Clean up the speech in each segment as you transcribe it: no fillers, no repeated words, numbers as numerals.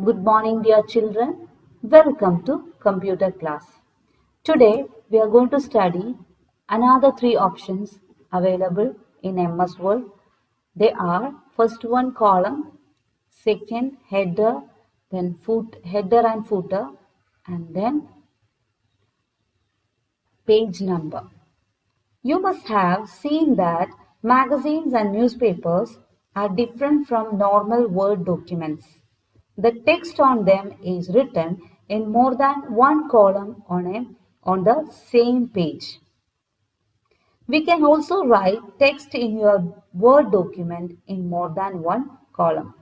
Good morning, dear children. Welcome to computer class. Today, we are going to study another three options available in MS Word. They are first one column, second header, then header and footer, and then page number. You must have seen that magazines and newspapers are different from normal Word documents. The text on them is written in more than one column on the same page. We can also write text in your Word document in more than one column.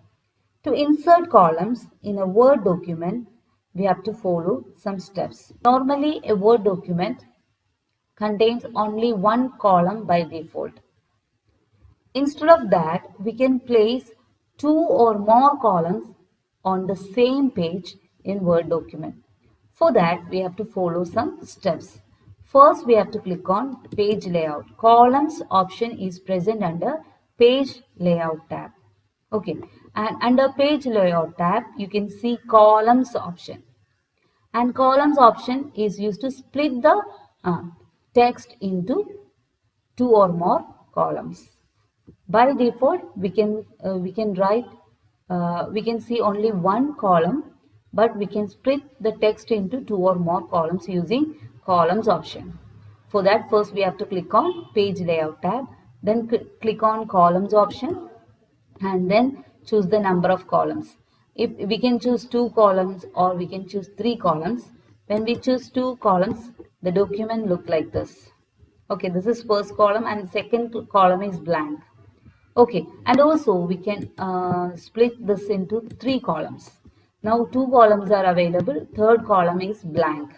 To insert columns in a Word document, we have to follow some steps. Normally, a Word document contains only one column by default. Instead of that, we can place two or more columns on the same page in Word document. For that, we have to follow some steps. First, we have to click on Page Layout. Columns option is present under Page Layout tab. Okay, and under Page Layout tab, you can see Columns option. And columns option is used to split the text into two or more columns. By default, we can write we can see only one column, but we can split the text into two or more columns using columns option. For that, first we have to click on Page Layout tab, then click on Columns option, and then choose the number of columns. If we can choose two columns or we can choose three columns. When we choose two columns, the document look like this. Okay, this is first column and second column is blank. Okay, and also we can split this into three columns. Now two columns are available, third column is blank.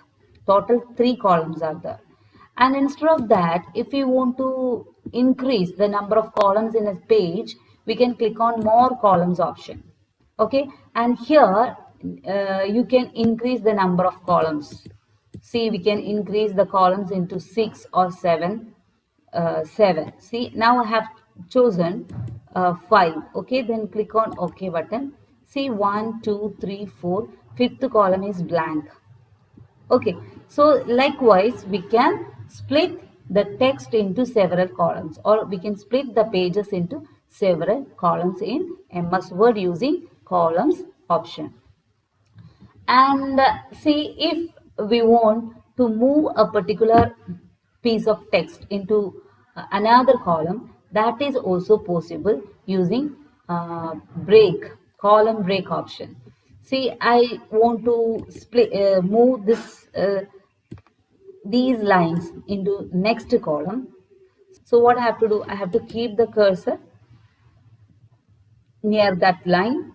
Total three columns are there. And instead of that, if we want to increase the number of columns in a page, we can click on More Columns option. Okay, and here you can increase the number of columns. See, we can increase the columns into 6 or 7. 7. See, now I have chosen 5. Okay, then click on OK button. See, 1, 2, 3, 4. Fifth column is blank. Okay, so likewise we can split the text into several columns, or we can split the pages into several columns in MS Word using columns option. And see, if we want to move a particular piece of text into another column, that is also possible using column break option. See, I want to move these lines into next column. So what I have to do, I have to keep the cursor near that line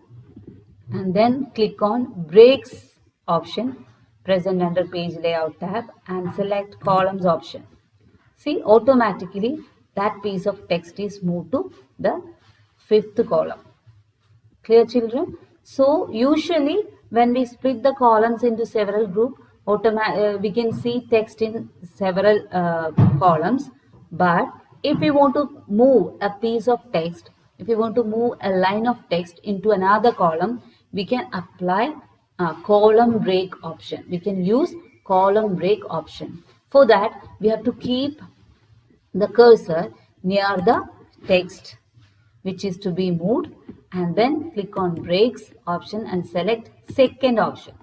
and then click on Breaks option present under Page Layout tab and select Columns option. See, automatically that piece of text is moved to the fifth column. Clear, children? So usually when we split the columns into several groups, we can see text in several columns. But if we want to move a piece of text, if we want to move a line of text into another column, we can apply column break option. We can use column break option. For that, we have to keep the cursor near the text which is to be moved, and then click on Breaks option and select second option.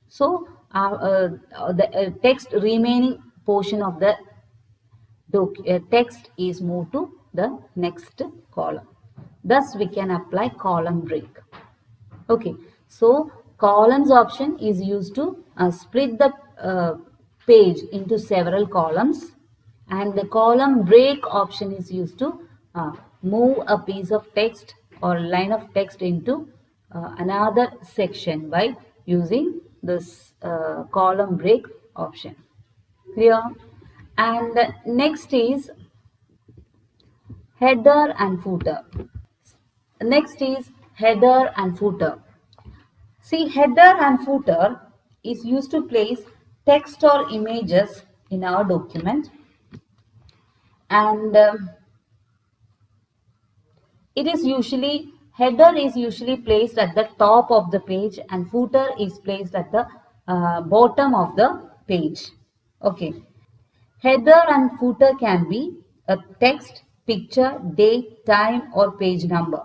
So the text remaining portion of the text is moved to the next column. Thus we can apply column break. Okay, so columns option is used to split the page into several columns, and the column break option is used to move a piece of text or line of text into another section by using this column break option. Clear? And next is header and footer. Next is header and footer. See, header and footer is used to place text or images in our document, and it is usually Header is usually placed at the top of the page and footer is placed at the bottom of the page. Okay. Header and footer can be a text, picture, date, time or page number.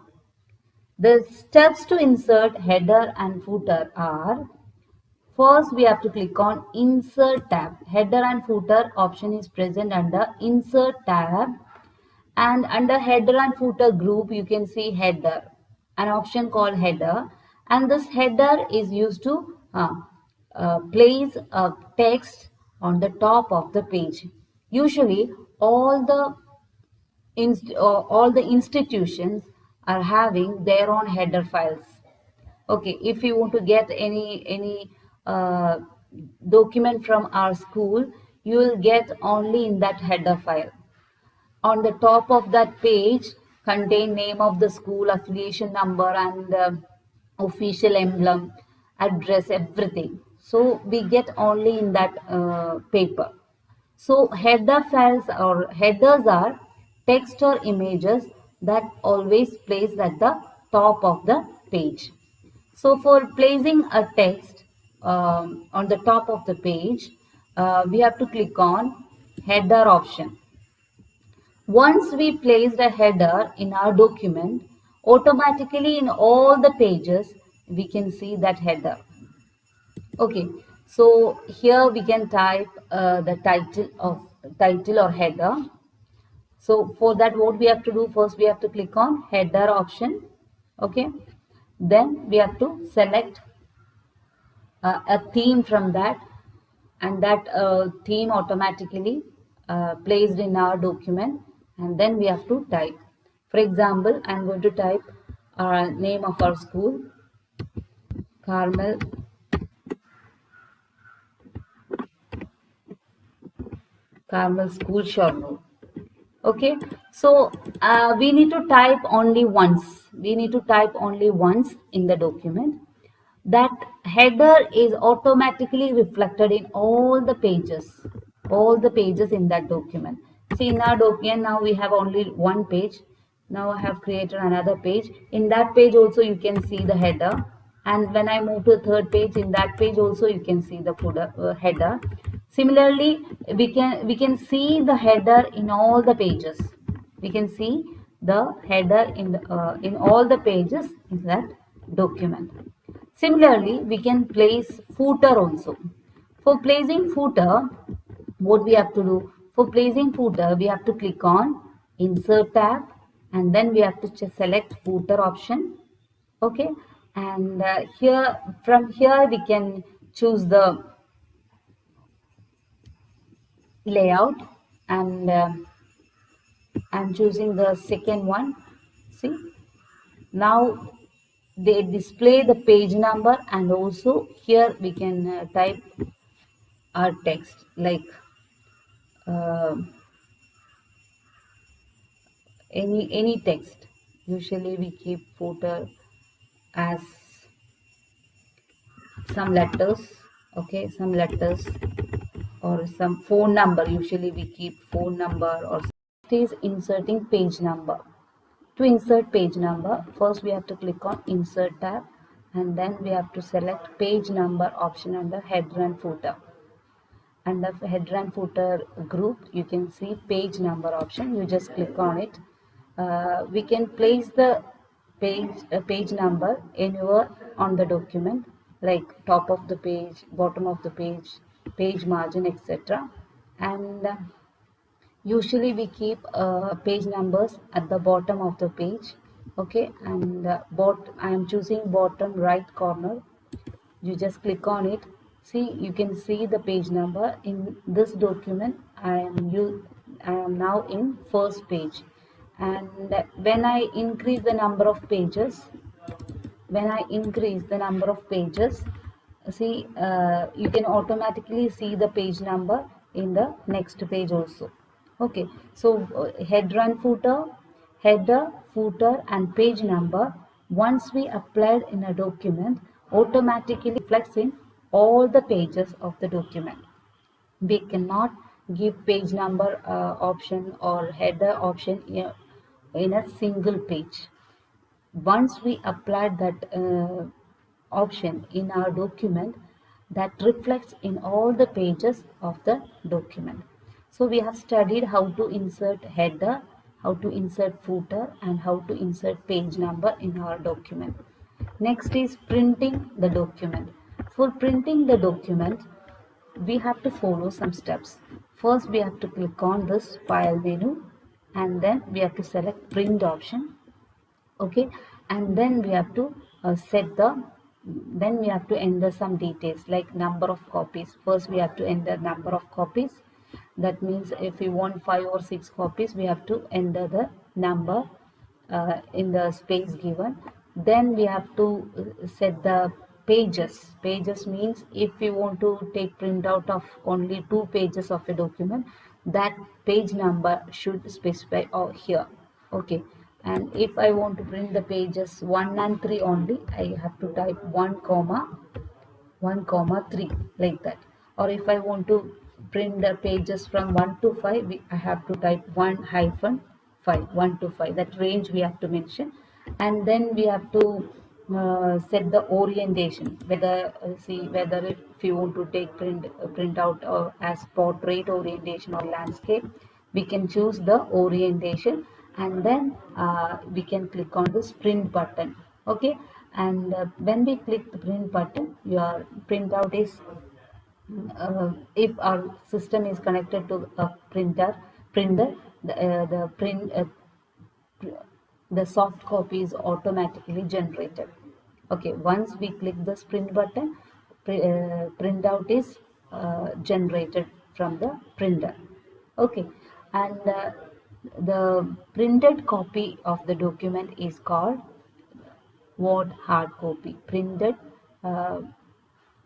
The steps to insert header and footer are: first we have to click on Insert tab. Header and footer option is present under Insert tab, and under header and footer group you can see header, an option called header, and this header is used to place a text on the top of the page. Usually all the institutions are having their own header files. Okay, if you want to get any document from our school, you will get only in that header file. On the top of that page contain name of the school, affiliation number and official emblem, address, everything. So we get only in that paper. So header files or headers are text or images that always placed at the top of the page. So for placing a text on the top of the page, we have to click on header option. Once we placed a header in our document, automatically in all the pages, we can see that header. Okay, so here we can type the title or header. So for that, what we have to do, first we have to click on header option. Okay, then we have to select a theme from that, and that theme automatically placed in our document, and then we have to type. For example, I'm going to type name of our school, Carmel School, Shornur. Okay, so we need to type only once. We need to type only once in the document. That header is automatically reflected in all the pages in that document. See, in our document now we have only one page. Now I have created another page. In that page also you can see the header, and when I move to the third page, in that page also you can see the header. Similarly, we can see the header in all the pages. We can see the header in all the pages in that document. Similarly, we can place footer also. For placing footer, what we have to do? For placing footer, we have to click on Insert tab, and then we have to select footer option. Okay, and from here we can choose the layout, and I'm choosing the second one. See, now they display the page number, and also here we can type our text like uh, any text. Usually we keep footer as some letters. Okay, some letters or some phone number. Usually we keep phone number, or it is inserting page number. To insert page number, first we have to click on Insert tab, and then we have to select page number option under header and footer. Under header and footer group, you can see page number option. You just click on it. We can place the page number anywhere on the document, like top of the page, bottom of the page margin, etc. And usually we keep page numbers at the bottom of the page. Okay, and I am choosing bottom right corner. You just click on it. See, you can see the page number in this document. I am now in first page, and when I increase the number of pages, see, you can automatically see the page number in the next page also. Okay, so header, footer and page number, once we applied in a document, automatically reflects in all the pages of the document. We cannot give page number option or header option in a single page. Once we applied that option in our document, that reflects in all the pages of the document. So we have studied how to insert header, how to insert footer, and how to insert page number in our document. Next is printing the document. For printing the document, we have to follow some steps. First, we have to click on this file menu, and then we have to select print option. Okay, and then we have to set the then we have to enter some details like number of copies. First we have to enter number of copies. That means if we want 5 or 6 copies, we have to enter the number in the space given. Then we have to set the pages means if we want to take printout of only 2 pages of a document, that page number should specify here. Okay, and if I want to print the pages 1 and 3 only, I have to type 1 3 like that. Or if I want to print the pages from 1 to 5, I have to type 1 hyphen 5, 1 to 5, that range we have to mention. And then we have to set the orientation, whether see whether if you want to take print out as portrait orientation or landscape, we can choose the orientation, and then we can click on this print button. Okay, and when we click the print button, your printout is if our system is connected to a printer, the soft copy is automatically generated. Okay, once we click this print button, printout is generated from the printer. Okay, and the printed copy of the document is called what? Hard copy. Printed uh,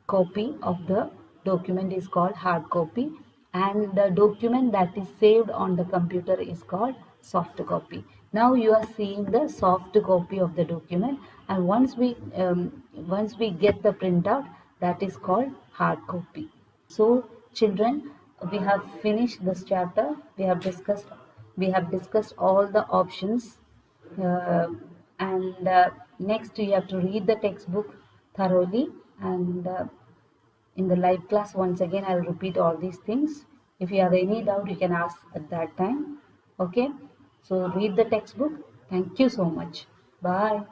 copy of the document is called hard copy, and the document that is saved on the computer is called soft copy. Now you are seeing the soft copy of the document, and once we get the printout, that is called hard copy. So children, we have finished this chapter. We have discussed all the options, uh, and next you have to read the textbook thoroughly, and in the live class once again I'll repeat all these things. If you have any doubt, you can ask at that time. Okay, so read the textbook. Thank you so much. Bye.